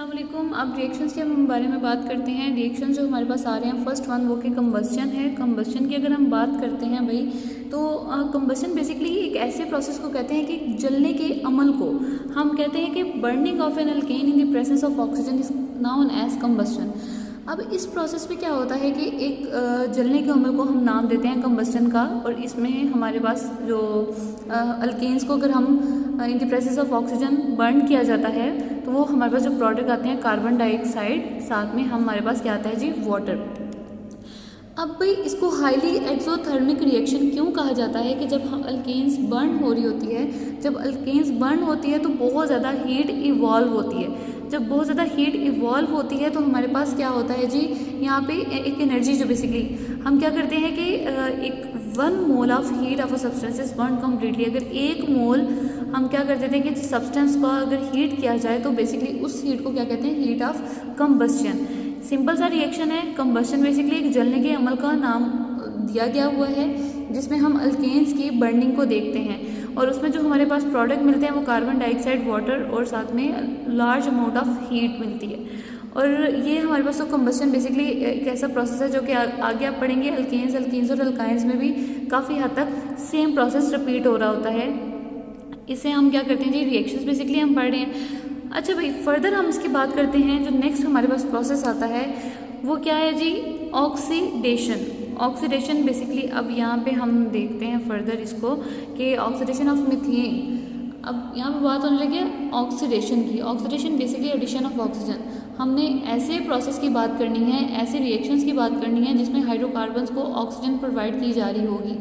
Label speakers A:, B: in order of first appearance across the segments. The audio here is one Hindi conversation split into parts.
A: अस्सलाम वालेकुम। अब रिएक्शंस के हम बारे में बात करते हैं। रिएक्शन जो हमारे पास आ रहे हैं, फर्स्ट वन वो कि कंबस्शन है। कंबस्शन की अगर हम बात करते हैं भाई, तो कंबस्शन बेसिकली एक ऐसे प्रोसेस को कहते हैं कि जलने के अमल को हम कहते हैं कि burning of an alkane in the presence of oxygen is known as combustion. अब इस प्रोसेस में क्या होता है कि एक जलने के अमल को हम नाम देते हैं कंबस्शन का, और इसमें हमारे पास जो अल्केन्स को अगर हम इन the presence of oxygen burn किया जाता है तो वो हमारे पास जो प्रोडक्ट आते हैं कार्बन डाइऑक्साइड, साथ में हमारे पास क्या आता है जी, वाटर। अब भाई इसको हाईली एक्सोथर्मिक रिएक्शन क्यों कहा जाता है कि जब अल्केन्स बर्न हो रही होती है, जब अल्केन्स बर्न होती है तो बहुत ज़्यादा हीट इवॉल्व होती है। जब बहुत ज़्यादा हीट इवॉल्व होती है तो हमारे पास क्या होता है जी, यहाँ पे एक एनर्जी जो बेसिकली हम क्या करते हैं कि एक 1 mole of heat of a substance is burn completely. अगर 1 मोल हम क्या कर देते हैं कि सब्सटेंस को अगर हीट किया जाए तो बेसिकली उस हीट को क्या कहते हैं, हीट ऑफ कंबस्शन। सिंपल सा रिएक्शन है। कंबस्शन बेसिकली एक जलने के अमल का नाम दिया गया हुआ है जिसमें हम अल्केन्स की बर्निंग को देखते हैं, और उसमें जो हमारे पास प्रोडक्ट मिलते हैं वो कार्बन डाइऑक्साइड, वाटर और साथ में लार्ज अमाउंट ऑफ हीट मिलती है। और ये हमारे पास तो कंबस्शन बेसिकली एक ऐसा प्रोसेस है जो कि आगे आप पढ़ेंगे अल्केन्स और अल्काइंस में भी काफ़ी हद तक सेम प्रोसेस रिपीट हो रहा होता है। इसे हम क्या करते हैं जी, रिएक्शंस बेसिकली हम पढ़ रहे हैं। अच्छा भाई, फर्दर हम इसकी बात करते हैं। जो नेक्स्ट हमारे पास प्रोसेस आता है वो क्या है जी, ऑक्सीडेशन। ऑक्सीडेशन बेसिकली अब यहाँ पे हम देखते हैं फर्दर इसको कि ऑक्सीडेशन ऑफ मीथेन। अब यहाँ पे बात होने लगी है ऑक्सीडेशन की। Oxidation basically addition of oxygen. हमने ऐसे प्रोसेस की बात करनी है, ऐसे रिएक्शंस की बात करनी है जिसमें हाइड्रोकार्बन्स को ऑक्सीजन प्रोवाइड की जा रही होगी।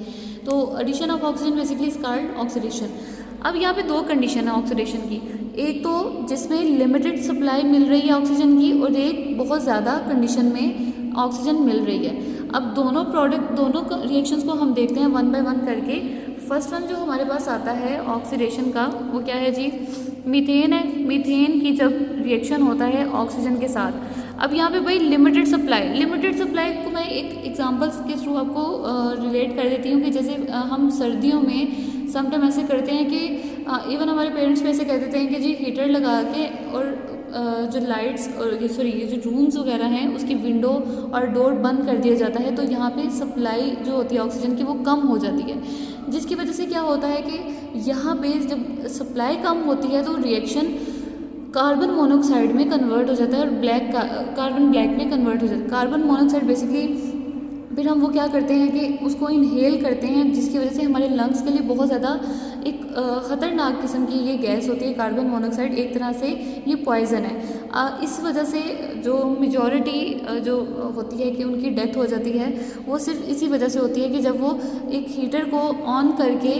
A: तो addition of oxygen basically is called oxidation. अब यहाँ पे 2 कंडीशन है ऑक्सीडेशन की, एक तो जिसमें लिमिटेड सप्लाई मिल रही है ऑक्सीजन की, और एक बहुत ज़्यादा कंडीशन में ऑक्सीजन मिल रही है। अब दोनों रिएक्शंस को हम देखते हैं 1 बाय 1 करके। फर्स्ट वन जो हमारे पास आता है ऑक्सीडेशन का वो क्या है जी, मीथेन है। मीथेन की जब रिएक्शन होता है ऑक्सीजन के साथ, अब यहाँ पे भाई लिमिटेड सप्लाई को मैं एक एग्जांपल्स के थ्रू आपको रिलेट कर देती हूँ कि जैसे हम सर्दियों में समटाइम ऐसे करते हैं कि इवन हमारे पेरेंट्स भी ऐसे कह देते हैं कि जी हीटर लगा के और जो लाइट्स और ये जो रूम्स वगैरह हैं उसकी विंडो और डोर बंद कर दिया जाता है, तो यहाँ पे सप्लाई जो होती है ऑक्सीजन की वो कम हो जाती है, जिसकी वजह से क्या होता है कि यहाँ पे जब सप्लाई कम होती है तो रिएक्शन कार्बन मोनोऑक्साइड में कन्वर्ट हो जाता है और कार्बन ब्लैक में कन्वर्ट हो जाता है। कार्बन मोनोऑक्साइड बेसिकली फिर हम वो क्या करते हैं कि उसको इनहेल करते हैं, जिसकी वजह से हमारे लंग्स के लिए बहुत ज़्यादा एक ख़तरनाक किस्म की ये गैस होती है कार्बन मोनोऑक्साइड। एक तरह से ये पॉइजन है। इस वजह से जो मेजॉरिटी जो होती है कि उनकी डेथ हो जाती है वो सिर्फ इसी वजह से होती है कि जब वो एक हीटर को ऑन करके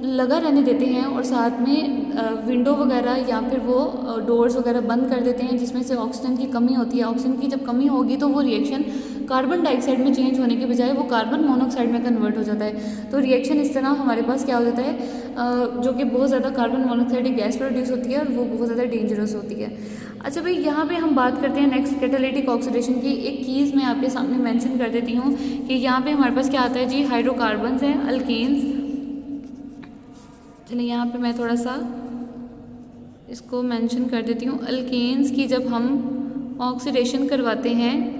A: लगा रहने देते हैं और साथ में विंडो वगैरह या फिर वो डोर्स वगैरह बंद कर देते हैं, जिसमें से ऑक्सीजन की कमी होती है। ऑक्सीजन की जब कमी होगी तो वो रिएक्शन कार्बन डाइऑक्साइड में चेंज होने के बजाय वो कार्बन मोनोऑक्साइड में कन्वर्ट हो जाता है। तो रिएक्शन इस तरह हमारे पास क्या हो जाता है, जो कि बहुत ज़्यादा कार्बन मोनोऑक्साइड गैस प्रोड्यूस होती है और वो बहुत ज़्यादा डेंजरस होती है। अच्छा भाई, यहाँ पे हम बात करते हैं नेक्स्ट कैटालिटिक ऑक्सीडेशन की। एक कीज़ मैं आपके सामने मेंशन कर देती हूँ कि यहाँ पे हमारे पास क्या आता है जी, हाइड्रोकार्बन्स हैं, अल्केन्स। चलिए यहाँ पे मैं थोड़ा सा इसको मेंशन कर देती हूँ। अल्केन्स की जब हम ऑक्सीडेशन करवाते हैं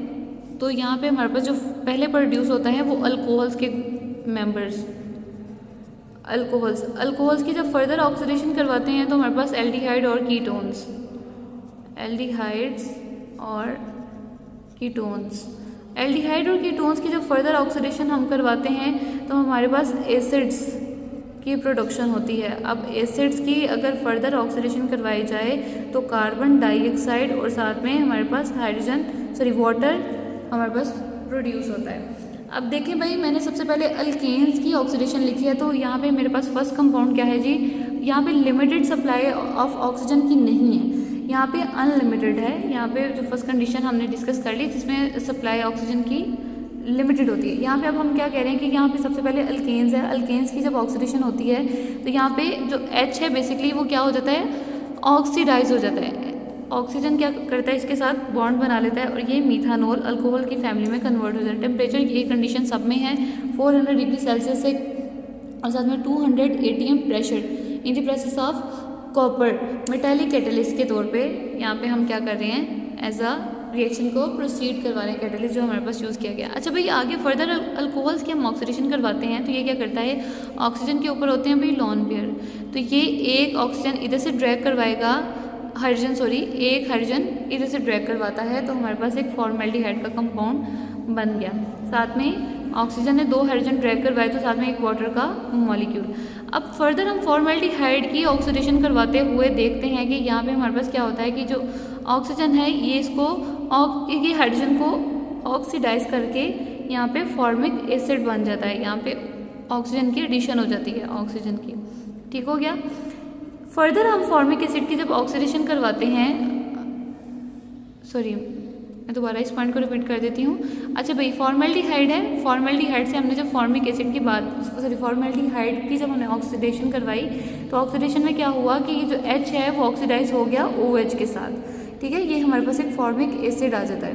A: तो यहाँ पे हमारे पास जो पहले प्रोड्यूस होता है वो अल्कोहल्स के मेंबर्स, अल्कोहल्स की जब फर्दर ऑक्सीडेशन करवाते हैं तो हमारे पास एल्डिहाइड और कीटोन्स, एल्डिहाइड्स और कीटोन्स। एल्डिहाइड और कीटोन्स की जब फर्दर ऑक्सीडेशन हम करवाते हैं तो हमारे पास एसिड्स की प्रोडक्शन होती है। अब एसिड्स की अगर फर्दर ऑक्सीडेशन करवाई जाए तो कार्बन डाइऑक्साइड और साथ में हमारे पास वाटर हमारे पास प्रोड्यूस होता है। अब देखें भाई, मैंने सबसे पहले अल्केन्स की ऑक्सीडेशन लिखी है, तो यहाँ पे मेरे पास फर्स्ट कंपाउंड क्या है जी, यहाँ पे लिमिटेड सप्लाई ऑफ ऑक्सीजन की नहीं है, यहाँ पे अनलिमिटेड है। यहाँ पे जो फर्स्ट कंडीशन हमने डिस्कस कर ली जिसमें सप्लाई ऑक्सीजन की लिमिटेड होती है। यहाँ पे अब हम क्या कह रहे हैं कि यहाँ पे सबसे पहले अल्केन्स है। अल्केन्स की जब ऑक्सीडेशन होती है तो यहाँ पे जो H है बेसिकली वो क्या हो जाता है, ऑक्सीडाइज हो जाता है। ऑक्सीजन क्या करता है, इसके साथ बॉन्ड बना लेता है और ये मीथानॉल अल्कोहल की फैमिली में कन्वर्ट हो जाता है। टेम्परेचर ये कंडीशन सब में है 400 डिग्री सेल्सियस से और साथ में 200 atm pressure in the presses of copper metallic catalyst के तौर पे यहाँ पे हम क्या कर रहे हैं, एज अ रिएक्शन को प्रोसीड करवा रहे हैं, कैटलिस्ट जो हमारे पास यूज़ किया गया। अच्छा भाई, आगे फर्दर अल्कोहल्स की हम ऑक्सीडेशन करवाते हैं तो ये क्या करता है, ऑक्सीजन के ऊपर होते हैं भाई लोन पेयर, तो ये एक ऑक्सीजन इधर से ड्रैग करवाएगा, एक हाइड्रोजन इधर से ड्रैग करवाता है, तो हमारे पास एक फॉर्मेल्डिहाइड का कंपाउंड बन गया। साथ में ऑक्सीजन ने 2 हाइड्रोजन ड्रैग करवाए तो साथ में एक वाटर का मॉलिक्यूल। अब फर्दर हम फॉर्मेल्डिहाइड की ऑक्सीडेशन करवाते हुए देखते हैं कि यहाँ पे हमारे पास क्या होता है कि जो ऑक्सीजन है ये ये हाइड्रोजन को ऑक्सीडाइज करके यहाँ पे फॉर्मिक एसिड बन जाता है, यहाँ पे ऑक्सीजन की एडिशन हो जाती है ऑक्सीजन की। ठीक हो गया। फर्दर हम फॉर्मिक एसिड की जब ऑक्सीडेशन करवाते हैं, मैं दोबारा इस पॉइंट को रिपीट कर देती हूँ। अच्छा भाई, फॉर्मेल्डिहाइड है, फॉर्मेल्डिहाइड से हमने जब फॉर्मिक एसिड की फॉर्मेल्डिहाइड की जब हमने ऑक्सीडेशन करवाई तो ऑक्सीडेशन में क्या हुआ कि ये जो H है वो ऑक्सीडाइज हो गया OH के साथ। ठीक है, ये हमारे पास एक फॉर्मिक एसिड आ जाता है।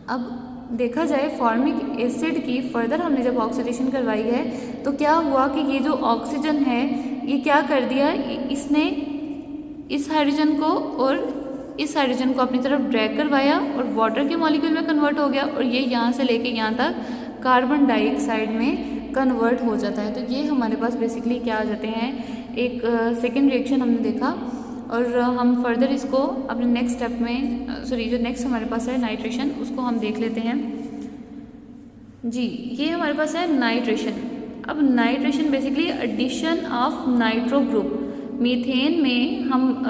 A: अब देखा जाए फॉर्मिक एसिड की फर्दर हमने जब ऑक्सीडेशन करवाई है तो क्या हुआ कि ये जो ऑक्सीजन है ये क्या कर दिया, इसने इस हाइड्रोजन को और इस हाइड्रोजन को अपनी तरफ ड्रैग करवाया और वाटर के मॉलिक्यूल में कन्वर्ट हो गया और ये यहाँ से लेके यहाँ तक कार्बन डाइऑक्साइड में कन्वर्ट हो जाता है। तो ये हमारे पास बेसिकली क्या आ जाते हैं, एक सेकेंड रिएक्शन हमने देखा और हम फर्दर इसको अपने नेक्स्ट स्टेप में जो नेक्स्ट हमारे पास है नाइट्रेशन, उसको हम देख लेते हैं। जी, ये हमारे पास है नाइट्रेशन। अब nitration basically addition of nitro group. Methane में हम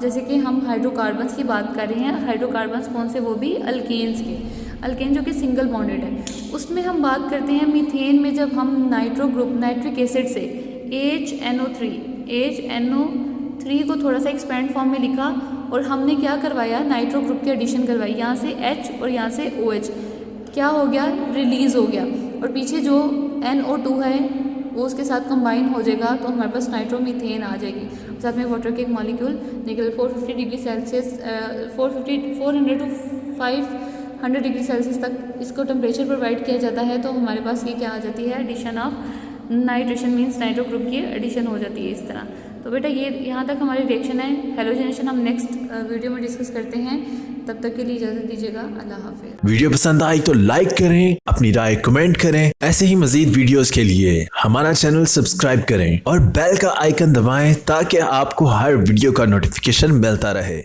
A: जैसे कि हम हाइड्रोकार्बन्स की बात कर रहे हैं, हाइड्रोकार्बन्स कौन से, वो भी अल्केन्स के, अल्केन जो कि सिंगल बॉन्डेड है, उसमें हम बात करते हैं। मीथेन में जब हम नाइट्रो ग्रुप नाइट्रिक एसिड से HNO3 को थोड़ा सा एक्सपेंड फॉर्म में लिखा और हमने क्या करवाया, नाइट्रो ग्रुप की एडिशन करवाई, यहाँ से H और यहाँ से OH क्या हो गया, रिलीज हो गया और पीछे जो NO2 है वो उसके साथ कंबाइन हो जाएगा तो हमारे पास नाइट्रोमीथेन आ जाएगी। साथ में वाटर के एक मॉलिक्यूल निकल 450 degree Celsius 400 to 500 degree Celsius तक इसको टेम्परेचर प्रोवाइड किया जाता है। तो हमारे पास ये क्या आ जाती है, addition of nitration means nitro group की एडिशन हो जाती है इस तरह। तो बेटा ये यहाँ तक हमारी रिएक्शन है। हेलोजनेशन हम नेक्स्ट वीडियो में डिस्कस करते हैं, तब तक के लिए इजाजत दीजिएगा। अल्लाह हाफिज़।
B: वीडियो पसंद आई तो लाइक करें, अपनी राय कमेंट करें। ऐसे ही मजीद वीडियोस के लिए हमारा चैनल सब्सक्राइब करें और बेल का आइकन दबाएं ताकि आपको हर वीडियो का नोटिफिकेशन मिलता रहे।